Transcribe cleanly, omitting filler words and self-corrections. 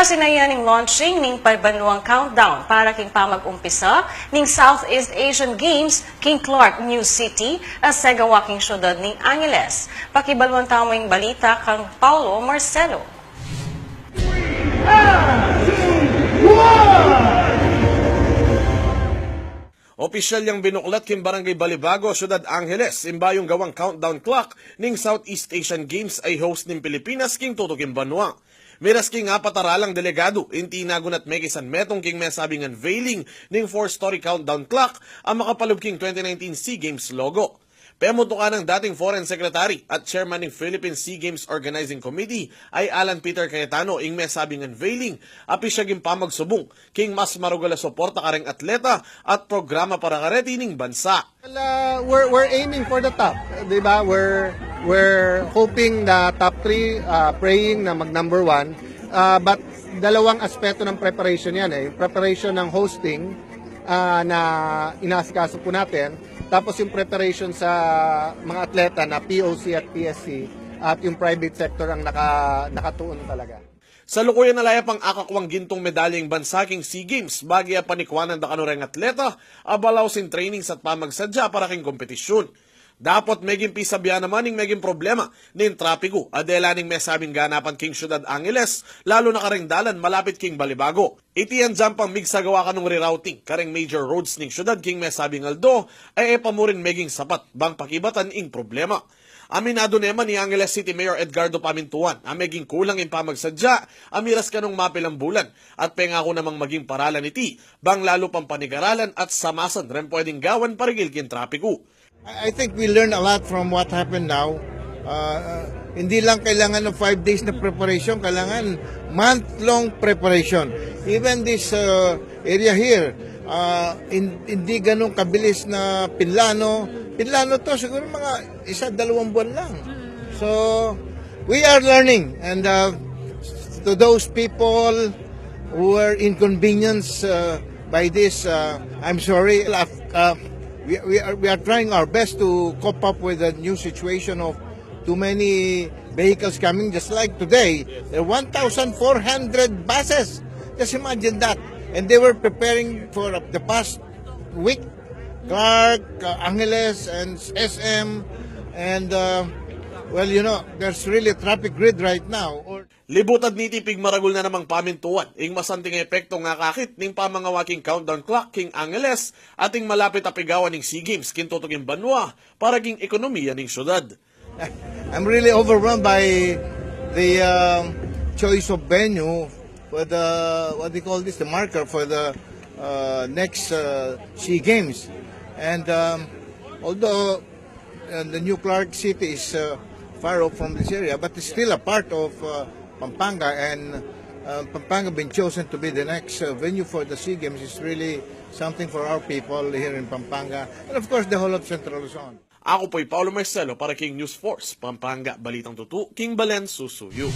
Sinaya ning launching ning pagbanuang countdown para king pamag-umpisa ning Southeast Asian Games king Clark New City sa gawaking syudad ning Angeles. Pakibalwan tamang balita kang Paulo Marcelo. Opisyal yang binuklat king Barangay Balibago, Ciudad Angeles, imbayong gawang countdown clock ning Southeast Asian Games ay host ning Pilipinas king tutuking banwa. Miras king apataralang delegado, inti nagunat mekisan metong king mesabing unveiling ning 4-story countdown clock ang makapalub king 2019 SEA Games logo. Pemuto ka ng dating Foreign Secretary at Chairman ng Philippine SEA Games Organizing Committee ay Alan Peter Cayetano ing mesabing unveiling api siya king pamagsubong king mas marugala suporta kareng atleta at programa para kareti ning bansa. We're aiming for the top, di ba? We're hoping the top 3, praying na mag number 1. But dalawang aspeto ng preparation yan eh. Preparation ng hosting na inaasikaso po natin. Tapos yung preparation sa mga atleta na POC at PSC at yung private sector ang nakatuon talaga. Sa lukuyan na layap ang akakwang gintong medalyang bansa king SEA Games, bagya panikwanan da kanureng atleta, abalaw sin trainings at pamagsadya para king kompetisyon. Dapat meging pisabya naman ning meging problema ning trapiko adela ning mesabing ganapan king Ciudad Angeles, lalo na kareng dalan malapit king Balibago. Itiyan dyan pang migsagawa ka nung rerouting kareng major roads ning Ciudad king mesabing Aldo ay epamurin meging sapat bang pakibatan ing problema. Aminado naman ni Angeles City Mayor Edgardo Pamintuan ang meging kulang in pamagsadya, amiras kanong mapilang bulan at pengako namang maging paralan iti bang lalo pang panigaralan at samasan ren pwedeng gawan parigil kin trapiko. I think we learn a lot from what happened now. Hindi lang kailangan ng 5 days na preparation, kailangan month-long preparation. Even this area here, hindi ganun kabilis na pinlano. Pinlano to siguro mga 1-2 buwan lang. So, we are learning. And to those people who were inconvenienced by this, I'm sorry. We are trying our best to cope up with the new situation of too many vehicles coming. Just like today, there are 1,400 buses. Just imagine that. And they were preparing for the past week. Clark, Angeles, and SM. And, well, you know, there's really a traffic grid right now. Libutad ni tipig maragul na namang pamintuan, ing masanting epekto nga kakit ning pamangawaking countdown clock king Angeles ating malapit apigawan ning SEA Games kin tutuging banwa para king ekonomiya ning syudad. I'm really overwhelmed by the choice of venue for the, what do you call this, the marker for the next SEA Games. And although the new Clark City is far off from this area, but it's still a part of Pampanga, and Pampanga being chosen to be the next venue for the SEA Games is really something for our people here in Pampanga, and of course the whole of Central Luzon. Ako po'y Paulo Marcelo para king Newsforce, Pampanga, Balitang Tutu, King Balen, Susuyo.